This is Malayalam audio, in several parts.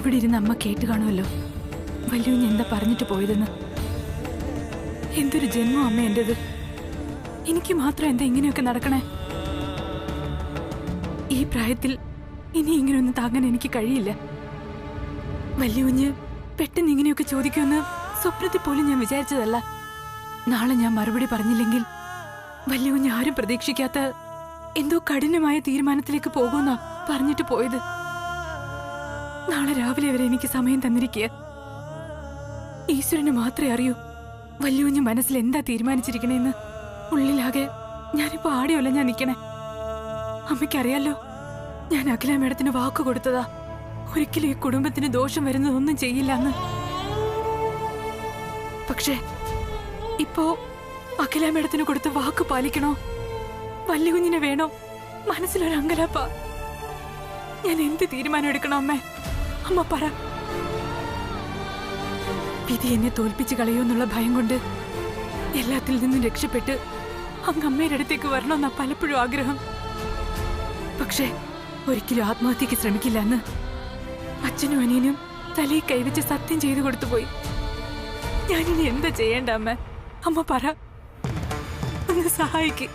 ഇവിടെ ഇരുന്ന് അമ്മ കേട്ട് കാണുമല്ലോ വല്യുഞ്ഞ് എന്താ പറഞ്ഞിട്ട് പോയതെന്ന്. എന്തൊരു ജന്മം അമ്മ എന്റേത്. എനിക്ക് മാത്രം എന്താ ഇങ്ങനെയൊക്കെ നടക്കണേ? ഈ പ്രായത്തിൽ ഇനി ഇങ്ങനെയൊന്നും താങ്ങാൻ എനിക്ക് കഴിയില്ല. വല്യുഞ്ഞ് പെട്ടെന്ന് ഇങ്ങനെയൊക്കെ ചോദിക്കുമെന്ന് സ്വപ്നത്തിൽ പോലും ഞാൻ വിചാരിച്ചതല്ല. നാളെ ഞാൻ മറുപടി പറഞ്ഞില്ലെങ്കിൽ വല്യുഞ്ഞ് ആരും പ്രതീക്ഷിക്കാത്ത എന്തോ കഠിനമായ തീരുമാനത്തിലേക്ക് പോകുമെന്നാ പറഞ്ഞിട്ട് പോയത്. നാളെ രാവിലെ വരെ എനിക്ക് സമയം തന്നിരിക്കുക. ഈശ്വരന് മാത്രമേ അറിയൂ വല്യുഞ്ഞ് മനസ്സിൽ എന്താ തീരുമാനിച്ചിരിക്കണേന്ന്. ഉള്ളിലാകെ ഞാനിപ്പോ ആടിയല്ല ഞാൻ നിക്കണേ. അമ്മയ്ക്കറിയാലോ, ഞാൻ അഖില മേഡത്തിന് വാക്ക് കൊടുത്തതാ, ഒരിക്കലും ഈ കുടുംബത്തിന് ദോഷം വരുന്നതൊന്നും ചെയ്യില്ലെന്ന്. പക്ഷേ ഇപ്പോ അഖില മേഡത്തിന് കൊടുത്ത വാക്ക് പാലിക്കണോ, വല്യുഞ്ഞിനെ വേണോ? മനസ്സിലൊരു അങ്കലാപ്പ. ഞാൻ എന്ത് തീരുമാനം എടുക്കണോ അമ്മേ? അമ്മ പറ. വിധി എന്നെ തോൽപ്പിച്ച് കളയുമെന്നുള്ള ഭയം കൊണ്ട് എല്ലാത്തിൽ നിന്നും രക്ഷപ്പെട്ട് അങ്ങ് അമ്മയുടെ അടുത്തേക്ക് വരണമെന്നാ പലപ്പോഴും ആഗ്രഹം. പക്ഷേ ഒരിക്കലും ആത്മഹത്യക്ക് ശ്രമിക്കില്ല എന്ന് അച്ഛനും അനിയനും തലയിൽ കൈവച്ച് സത്യം ചെയ്തു കൊടുത്തുപോയി. ഞാനിനി എന്താ ചെയ്യേണ്ട അമ്മ? അമ്മ പറ, ഒന്ന് സഹായിക്ക്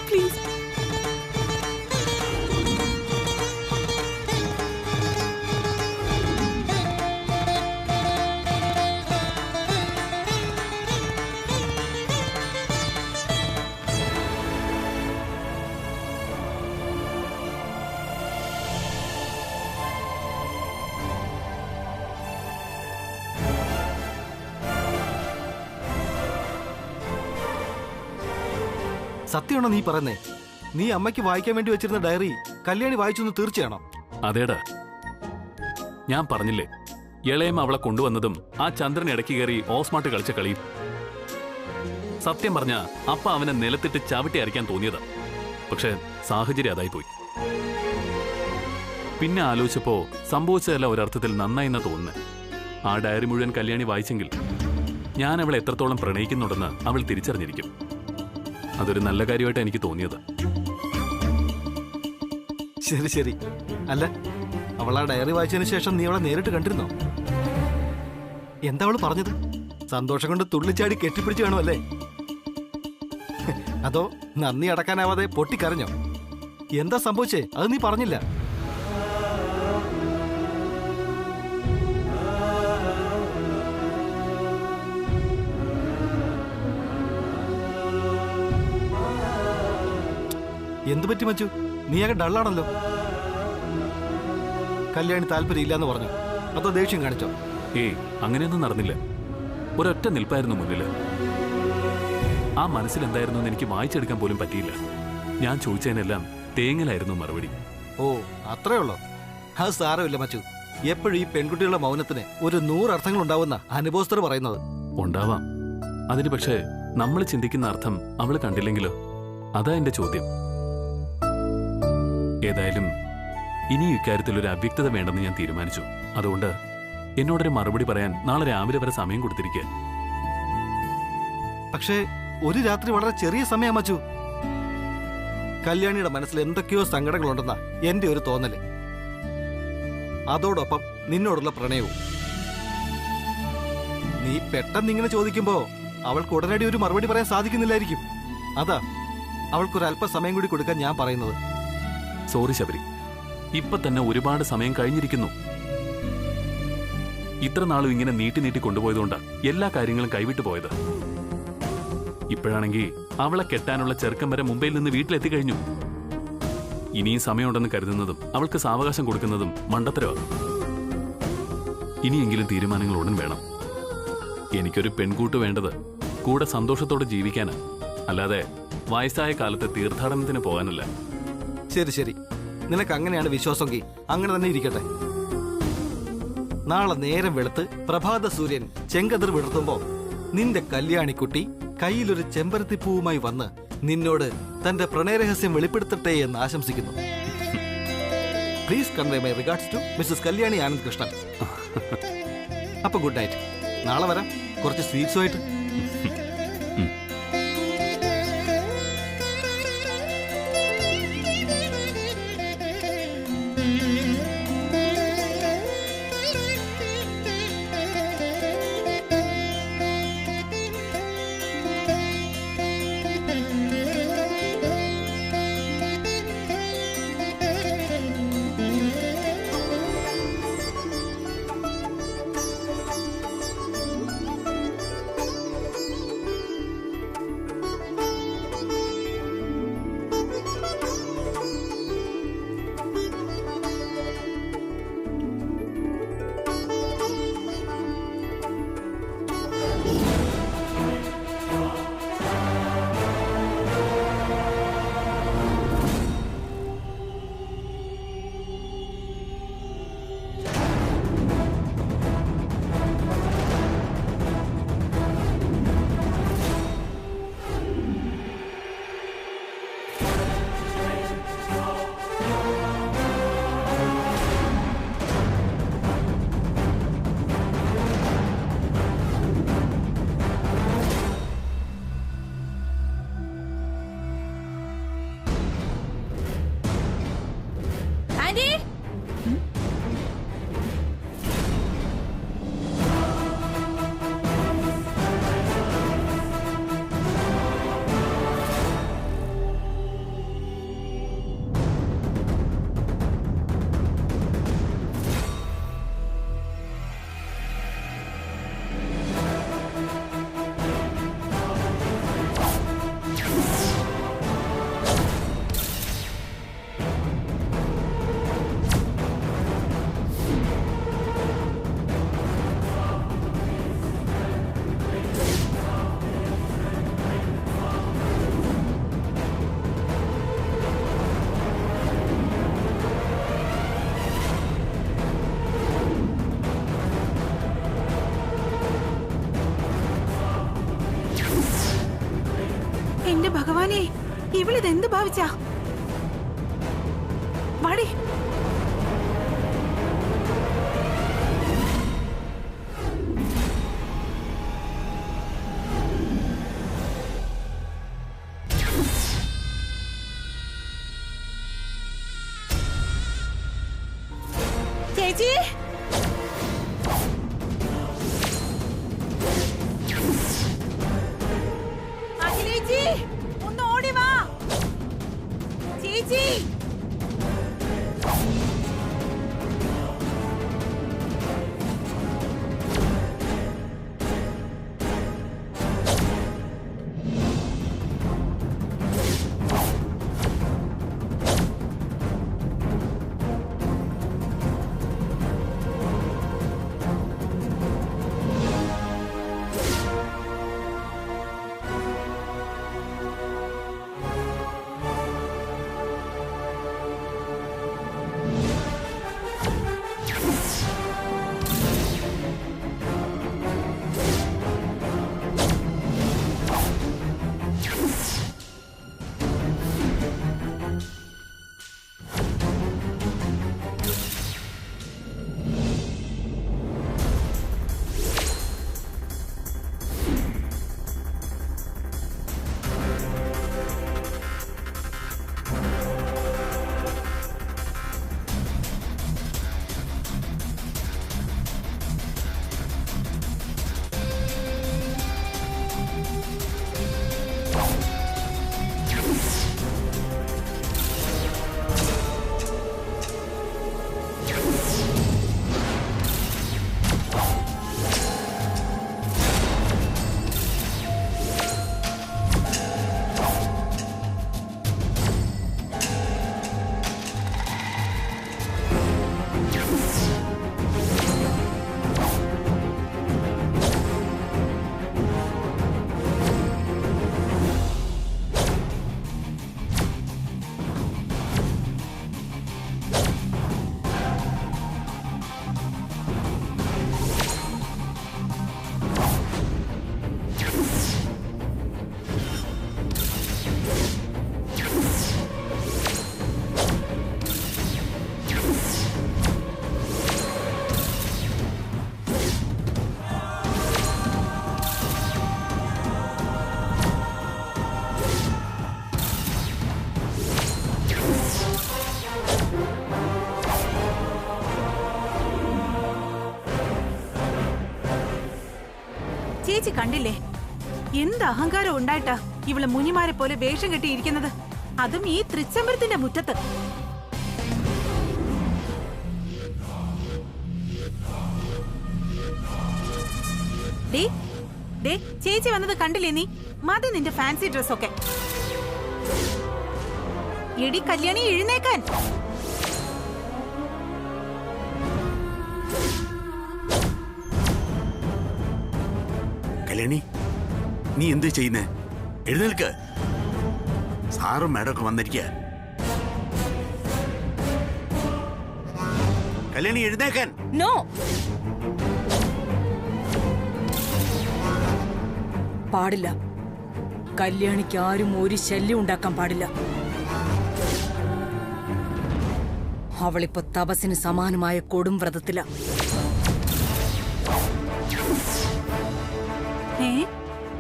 പ്ലീസ്. സത്യമാണോ നീ പറയുന്നേ? നീ അമ്മയ്ക്ക് വായിക്കാൻ വേണ്ടി വെച്ചിരുന്ന ഡയറി കല്യാണി വായിച്ചൊന്ന് തീർച്ചയാണോ? അതേടാ, ഞാൻ പറഞ്ഞില്ലേ, ഇളയമ്മ അവളെ കൊണ്ടുവന്നതും ആ ചന്ദ്രൻ ഇടയ്ക്ക് കയറി ഓസ്മാട്ട് കളിച്ച കളിയും. സത്യം പറഞ്ഞ അപ്പ അവനെ നിലത്തിട്ട് ചവിട്ടി അരയ്ക്കാൻ തോന്നിയതാ. പക്ഷെ സാഹചര്യം അതായി പോയി. പിന്നെ ആലോചിച്ചപ്പോ സംഭവിച്ചതല്ല ഒരർത്ഥത്തിൽ നന്നായിന്നാ തോന്നുന്നത്. ആ ഡയറി മുഴുവൻ കല്യാണി വായിച്ചെങ്കിൽ ഞാൻ അവളെ എത്രത്തോളം പ്രണയിക്കുന്നുണ്ടെന്ന് അവൾ തിരിച്ചറിഞ്ഞിരിക്കും. അതൊരു നല്ല കാര്യമായിട്ട് എനിക്ക് തോന്നിയത്. ശരി ശരി. അല്ല, അവൾ ആ ഡയറി വായിച്ചതിന് ശേഷം നീ അവളെ നേരിട്ട് കണ്ടിരുന്നോ? എന്താ അവള് പറഞ്ഞത്? സന്തോഷം കൊണ്ട് തുള്ളിച്ചാടി കെട്ടിപ്പിടിച്ചു കാണുമല്ലേ? അതോ നന്ദി അടക്കാനാവാതെ പൊട്ടിക്കരഞ്ഞോ? എന്താ സംഭവിച്ചേ? അത് നീ പറഞ്ഞില്ല. എന്തു പറ്റി മച്ചു? നീയാകെ ഡള്ളാണല്ലോ. കല്യാണി താല്പര്യം ഇല്ലാന്ന് പറഞ്ഞു, അതോ ദേഷ്യം കാണിച്ചോ? ഏയ്, അങ്ങനെയൊന്നും നടന്നില്ല. ഒരൊറ്റ നിൽപ്പായിരുന്നു മുന്നില്. ആ മനസ്സിൽ എന്തായിരുന്നു എന്ന് എനിക്ക് വായിച്ചെടുക്കാൻ പോലും പറ്റിയില്ല. ഞാൻ ചോദിച്ചതിനെല്ലാം തേങ്ങലായിരുന്നു മറുപടി. ഓ, അത്രേ ഉള്ളോ? അത് സാരമില്ല മച്ചു. എപ്പോഴും ഈ പെൺകുട്ടികളുടെ മൗനത്തിന് ഒരു 100 അർത്ഥങ്ങൾ ഉണ്ടാവുന്ന അനുഭവസ്ഥർ പറയുന്നത്. ഉണ്ടാവാം. അതിന് പക്ഷേ നമ്മൾ ചിന്തിക്കുന്ന അർത്ഥം അവള് കണ്ടില്ലെങ്കിലോ? അതാ എന്റെ ചോദ്യം. ഏതായാലും ഇനിയും ഇക്കാര്യത്തിൽ ഒരു അവ്യക്തത വേണ്ടെന്ന് ഞാൻ തീരുമാനിച്ചു. അതുകൊണ്ട് എന്നോടൊരു മറുപടി പറയാൻ നാളെ രാവിലെ വരെ സമയം കൊടുത്തിരിക്കുക. പക്ഷേ ഒരു രാത്രി വളരെ ചെറിയ സമയം മച്ചു. കല്യാണിയുടെ മനസ്സിൽ എന്തൊക്കെയോ സങ്കടങ്ങളുണ്ടെന്നാ എന്റെ ഒരു തോന്നല്. അതോടൊപ്പം നിന്നോടുള്ള പ്രണയവും. നീ പെട്ടെന്ന് ഇങ്ങനെ ചോദിക്കുമ്പോ അവൾക്ക് ഉടനടി ഒരു മറുപടി പറയാൻ സാധിക്കുന്നില്ലായിരിക്കും. അതാ അവൾക്കൊരല്പ സമയം കൂടി കൊടുക്കാൻ ഞാൻ പറയുന്നത്. സോറി ശബരി, ഇപ്പൊ തന്നെ ഒരുപാട് സമയം കഴിഞ്ഞിരിക്കുന്നു. ഇത്ര നാളും ഇങ്ങനെ നീട്ടി കൊണ്ടുപോയതുകൊണ്ടാ എല്ലാ കാര്യങ്ങളും കൈവിട്ടു പോയത്. ഇപ്പോഴാണെങ്കിൽ അവളെ കെട്ടാനുള്ള ചെറുക്കം വരെ മുംബൈയിൽ നിന്ന് വീട്ടിലെത്തിക്കഴിഞ്ഞു. ഇനിയും സമയമുണ്ടെന്ന് കരുതുന്നതും അവൾക്ക് സാവകാശം കൊടുക്കുന്നതും മണ്ടത്തരമാണ്. ഇനിയെങ്കിലും തീരുമാനങ്ങൾ ഉടൻ വേണം. എനിക്കൊരു പെൺകൂട്ട് വേണ്ടത് കൂടെ സന്തോഷത്തോടെ ജീവിക്കാനാ, അല്ലാതെ വയസ്സായ കാലത്തെ തീർത്ഥാടനത്തിന് പോകാനല്ല. ശരി ശരി, നിനക്ക് അങ്ങനെയാണ് വിശ്വാസമെങ്കിൽ അങ്ങനെ തന്നെ ഇരിക്കട്ടെ. നാളെ നേരം വെളുത്ത് പ്രഭാത സൂര്യൻ ചെങ്കതിർ വിടർത്തുമ്പോ നിന്റെ കല്യാണിക്കുട്ടി കയ്യിലൊരു ചെമ്പരത്തിപ്പൂവുമായി വന്ന് നിന്നോട് തന്റെ പ്രണയരഹസ്യം വെളിപ്പെടുത്തട്ടെ എന്ന് ആശംസിക്കുന്നു. Please convey my regards to Mrs Kalyani Anand Krishnan. അപ്പൊ ഗുഡ് നൈറ്റ്. നാളെ വരാം കുറച്ച് സ്വീറ്റ്സുമായിട്ട്. എന്റെ ഭഗവാനെ, ഇവളിതെന്ത് ഭാവിച്ചാ? വാടി. ചേച്ചി, അഖിലേച്ചി, ഒന്ന് ഓടി വാ. ചേച്ചി, ചേച്ചി കണ്ടില്ലേ എന്ത് അഹങ്കാരം ഉണ്ടായിട്ടാ ഇവള് മുനിമാരെ പോലെ വേഷം കെട്ടിയിരിക്കുന്നത്, അതും ഈ തൃച്ചംബരത്തിന്റെ മുറ്റത്ത്. ചേച്ചി വന്നത് കണ്ടില്ലേ നീ? മതി നിന്റെ ഫാൻസി ഡ്രസ്സൊക്കെ. എടി കല്യാണി, എഴുന്നേക്കാൻ. കല്യാണി, നീ എന്ത് ചെയ്യുന്നേ? എഴുന്നേൽക്ക്. സാറും മാഡം ഒക്കെ വന്നിരിക്കുക. കല്യാണി, എഴുന്നേക്കാൻ. നോ, പാടില്ല. കല്യാണിക്ക് ആരും ഒരു ശല്യം ഉണ്ടാക്കാൻ പാടില്ല. അവളിപ്പോ തപസ്സിന് സമാനമായ കൊടും വ്രതത്തില.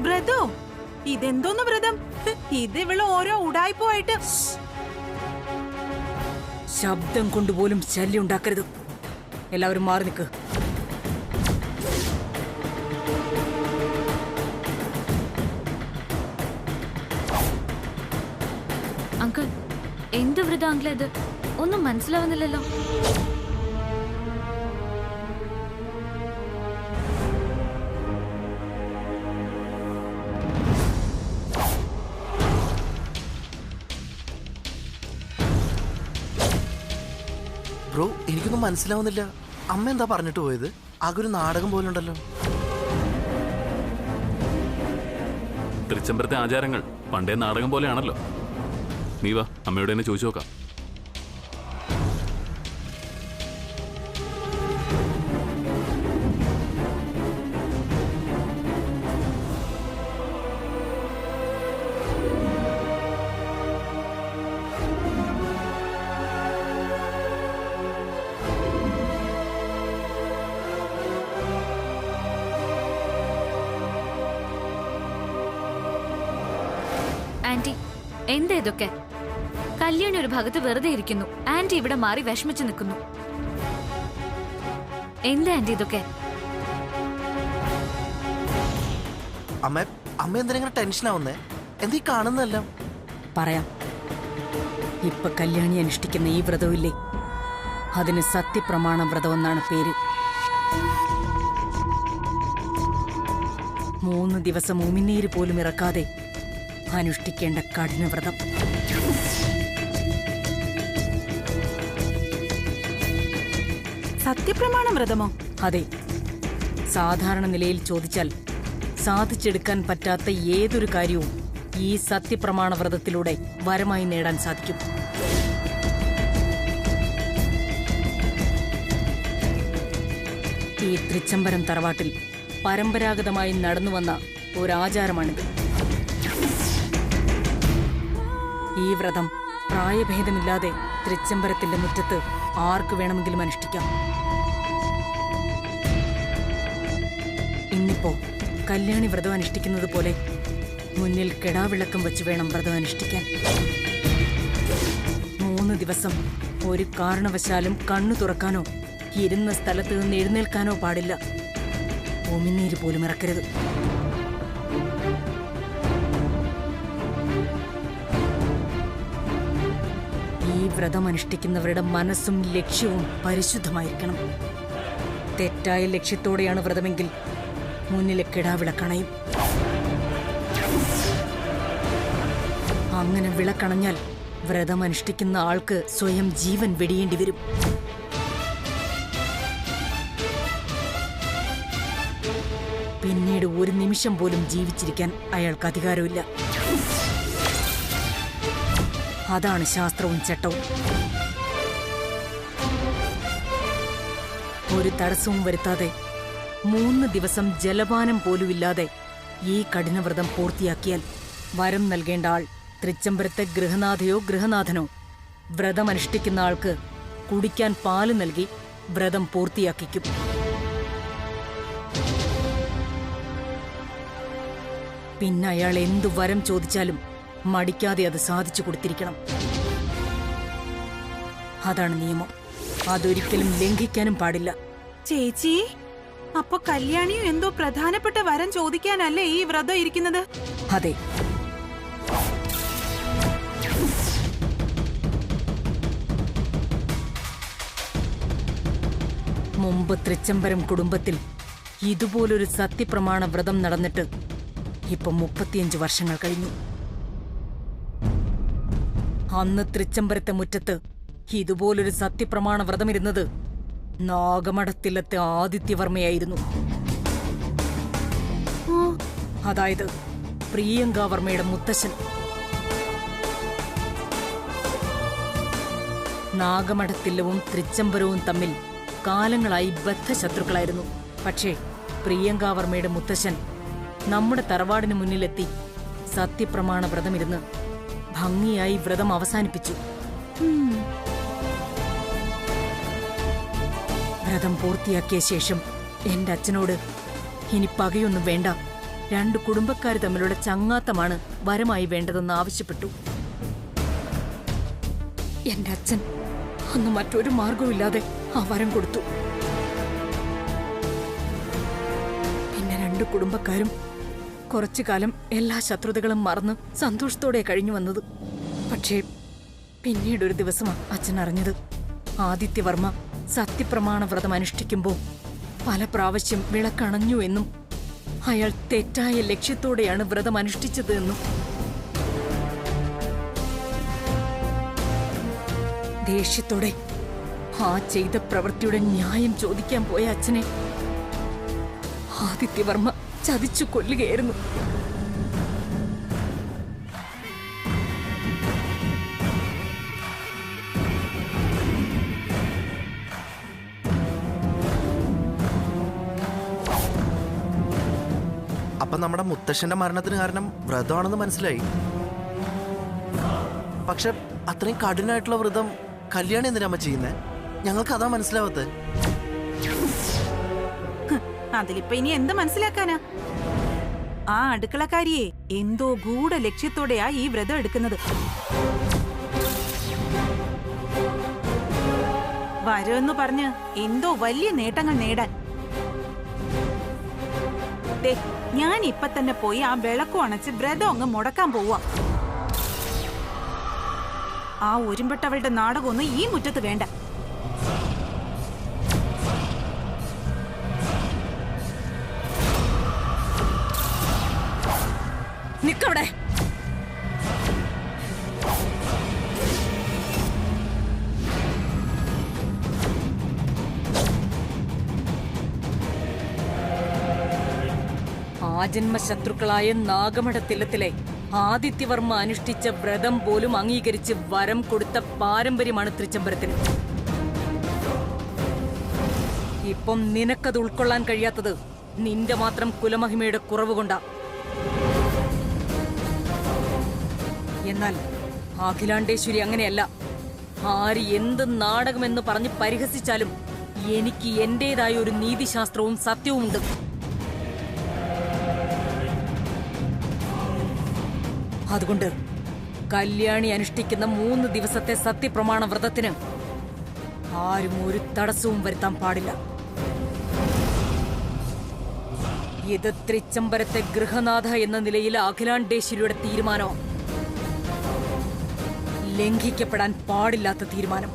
വ്രതോ? ഇതെന്തോന്ന് വ്രതം? ഇത് ഇവള് ഓരോ ഉടായ്പായിട്ട്. ശബ്ദം കൊണ്ടുപോലും ശല്യം ഉണ്ടാക്കരുത്. എല്ലാവരും മാറി നിൽക്ക്. അങ്കിൾ, എന്ത് വ്രതം അങ്കിൾ ഇത്? ഒന്നും മനസ്സിലാവുന്നില്ലല്ലോ. ബ്രോ, എനിക്കൊന്നും മനസ്സിലാവുന്നില്ല. അമ്മ എന്താ പറഞ്ഞിട്ട് പോയത്? ആകെ ഒരു നാടകം പോലെ ഉണ്ടല്ലോ. തൃച്ചംബരത്തെ ആചാരങ്ങൾ പണ്ടേ നാടകം പോലെയാണല്ലോ. നീ വാ, അമ്മയോട് തന്നെ ചോദിച്ചു നോക്കാം. ആന്റി എന്താ ഇതൊക്കെ? കല്യാണി ഒരു ഭാഗത്ത് വെറുതെ ഇരിക്കുന്നു, ആന്റി ഇവിടെ മാറി വിഷമിച്ചു നിൽക്കുന്നു. എന്താ ആന്റി ഇതൊക്കെ? അമ്മ എന്തിനാ ടെൻഷൻ ആവുന്നേ? എന്തീ കാണുന്നല്ല? പറയാം. ഇപ്പൊ കല്യാണി അനുഷ്ഠിക്കുന്ന ഈ വ്രതമില്ലേ, അതിന് സത്യപ്രമാണ വ്രതം എന്നാണ് പേര്. 3 ദിവസം ഉമിനീര് പോലും ഇറക്കാതെ അനുഷ്ഠിക്കേണ്ട കഠിന വ്രതം. സത്യപ്രമാണ വ്രതമോ? അതെ. സാധാരണ നിലയിൽ ചോദിച്ചാൽ സാധിച്ചെടുക്കാൻ പറ്റാത്ത ഏതൊരു കാര്യവും ഈ സത്യപ്രമാണ വ്രതത്തിലൂടെ വരമായി നേടാൻ സാധിക്കും. ഈ തൃച്ചംബരം തറവാട്ടിൽ പരമ്പരാഗതമായി നടന്നുവന്ന ഒരാചാരമാണിത്. ഈ വ്രതം പ്രായഭേദമില്ലാതെ തൃച്ചംബരത്തിന്റെ മുറ്റത്ത് ആർക്ക് വേണമെങ്കിലും അനുഷ്ഠിക്കാം. ഇന്നിപ്പോ കല്യാണി വ്രതം അനുഷ്ഠിക്കുന്നത് പോലെ മുന്നിൽ കെടാവിളക്കം വെച്ച് വേണം വ്രതം അനുഷ്ഠിക്കാൻ. 3 ദിവസം ഒരു കാരണവശാലും കണ്ണു തുറക്കാനോ ഇരുന്ന സ്ഥലത്ത് നിന്ന് എഴുന്നേൽക്കാനോ പാടില്ല. ഉമിനീര് പോലും ഇറക്കരുത്. ഈ വ്രതം അനുഷ്ഠിക്കുന്നവരുടെ മനസ്സും ലക്ഷ്യവും പരിശുദ്ധമായിരിക്കണം. തെറ്റായ ലക്ഷ്യത്തോടെയാണ് വ്രതമെങ്കിൽ മുന്നിലെ കിടാവിളക്കണയും. അങ്ങനെ വിളക്കണഞ്ഞാൽ വ്രതം അനുഷ്ഠിക്കുന്ന ആൾക്ക് സ്വയം ജീവൻ വെടിയേണ്ടി വരും. പിന്നീട് ഒരു നിമിഷം പോലും ജീവിച്ചിരിക്കാൻ അയാൾക്ക് അധികാരമില്ല. അതാണ് ശാസ്ത്രവും ചട്ടവും. ഒരു തടസ്സവും വരുത്താതെ 3 ദിവസം ജലപാനം പോലുമില്ലാതെ ഈ കഠിനവ്രതം പൂർത്തിയാക്കിയാൽ വരം നൽകേണ്ട ആൾ തൃച്ചംബരത്തെ ഗൃഹനാഥയോ ഗൃഹനാഥനോ വ്രതമനുഷ്ഠിക്കുന്ന ആൾക്ക് കുടിക്കാൻ പാല് നൽകി വ്രതം പൂർത്തിയാക്കിക്കും. പിന്നെ അയാൾ എന്തു വരം ചോദിച്ചാലും മടിക്കാതെ അത് സാധിച്ചു കൊടുത്തിരിക്കണം. അതാണ് നിയമം. അതൊരിക്കലും ലംഘിക്കാനും പാടില്ല. ചേച്ചി, അപ്പൊ കല്യാണിയും എന്തോ പ്രധാനപ്പെട്ട വരം ചോദിക്കാനല്ലേ ഈ വ്രതം ഇരിക്കുന്നത്? അതെ. മുമ്പ് തൃച്ചംബരം കുടുംബത്തിൽ ഇതുപോലൊരു സത്യപ്രമാണ വ്രതം നടന്നിട്ട് ഇപ്പൊ 35 വർഷങ്ങൾ കഴിഞ്ഞു. അന്ന് തൃച്ചംബരത്തെ മുറ്റത്ത് ഇതുപോലൊരു സത്യപ്രമാണ വ്രതമിരുന്നത് നാഗമഠത്തിലത്തെ ആദിത്യവർമ്മയായിരുന്നു. അതായത് പ്രിയങ്കാവർമ്മയുടെ മുത്തശ്ശൻ. നാഗമഠത്തില്ലവും തൃച്ചംബരവും തമ്മിൽ കാലങ്ങളായി ബദ്ധശത്രുക്കളായിരുന്നു. പക്ഷേ പ്രിയങ്കാവർമ്മയുടെ മുത്തശ്ശൻ നമ്മുടെ തറവാടിന് മുന്നിലെത്തി സത്യപ്രമാണ വ്രതമിരുന്ന് ഭംഗിയായി വ്രതം അവസാനിപ്പിച്ചു. വ്രതം പൂർത്തിയാക്കിയ ശേഷം എന്റെ അച്ഛനോട് ഇനി പകയൊന്നും വേണ്ട, 2 കുടുംബക്കാർ തമ്മിലുള്ള ചങ്ങാത്തമാണ് വരമായി വേണ്ടതെന്ന് ആവശ്യപ്പെട്ടു. എന്റെ അച്ഛൻ അന്ന് മറ്റൊരു മാർഗവുമില്ലാതെ ആ വരം കൊടുത്തു. പിന്നെ 2 കുടുംബക്കാരും കുറച്ചു കാലം എല്ലാ ശത്രുതകളും മറന്ന് സന്തോഷത്തോടെ കഴിഞ്ഞു വന്നത്. പക്ഷേ പിന്നീടൊരു ദിവസമാണ് അച്ഛൻ അറിഞ്ഞത് ആദിത്യവർമ്മ സത്യപ്രമാണ വ്രതം അനുഷ്ഠിക്കുമ്പോൾ പല പ്രാവശ്യം വിളക്കണഞ്ഞു എന്നും അയാൾ തെറ്റായ ലക്ഷ്യത്തോടെയാണ് വ്രതം അനുഷ്ഠിച്ചത് എന്നും. ദേഷ്യത്തോടെ ആ ചെയ്ത പ്രവൃത്തിയുടെ ന്യായം ചോദിക്കാൻ പോയ അച്ഛനെ ആദിത്യവർമ്മ ചതിച്ചു കൊല്ലുകയായിരുന്നു. അപ്പൊ നമ്മുടെ മുത്തശ്ശന്റെ മരണത്തിന് കാരണം വ്രതമാണെന്ന് മനസ്സിലായി. പക്ഷെ അത്രയും കഠിനമായിട്ടുള്ള വ്രതം കല്യാണി എന്തിനാ ചെയ്യുന്നേ? ഞങ്ങൾക്ക് അതാ മനസ്സിലാവത്തെ. അതിലിപ്പോ ഇനി എന്ത് മനസ്സിലാക്കാനാ? ആ അടുക്കളക്കാരിയെ എന്തോ ഗൂഢ ലക്ഷ്യത്തോടെയാ ഈ വ്രതം എടുക്കുന്നത്. വരുമെന്ന് പറഞ്ഞ് എന്തോ വലിയ നേട്ടങ്ങൾ നേടാൻ. ഞാൻ ഇപ്പൊ തന്നെ പോയി ആ വിളക്കും അണച്ച് വ്രതം അങ്ങ് മുടക്കാൻ പോവാ. ആ ഒരുമ്പെട്ടവളുടെ നാടകമൊന്നും ഈ മുറ്റത്ത് വേണ്ട. നിക്കവിടെ. ആജന്മ ശത്രുക്കളായ നാഗമഠത്തില്ലത്തിലെ ആദിത്യവർമ്മ അനുഷ്ഠിച്ച വ്രതം പോലും അംഗീകരിച്ച് വരം കൊടുത്ത പാരമ്പര്യമാണ് തൃച്ചംബരത്തിന്. ഇപ്പം നിനക്കത് ഉൾക്കൊള്ളാൻ കഴിയാത്തത് നിന്റെ മാത്രം കുലമഹിമയുടെ കുറവ് കൊണ്ടാ. എന്നാൽ അഖിലാണ്ടേശ്വരി അങ്ങനെയല്ല. ആര് എന്ത് നാടകമെന്ന് പറഞ്ഞ് പരിഹസിച്ചാലും എനിക്ക് എന്റേതായ ഒരു നീതിശാസ്ത്രവും സത്യവുമുണ്ട്. അതുകൊണ്ട് കല്യാണി അനുഷ്ഠിക്കുന്ന 3 ദിവസത്തെ സത്യപ്രമാണ വ്രതത്തിന് ആരും ഒരു തടസ്സവും വരുത്താൻ പാടില്ല. ഇത് തൃച്ചംബരത്തെ ഗൃഹനാഥ എന്ന നിലയിൽ അഖിലാണ്ടേശ്വരിയുടെ തീരുമാനമാണ്. ലംഘിക്കപ്പെടാൻ പാടില്ലാത്ത തീരുമാനം.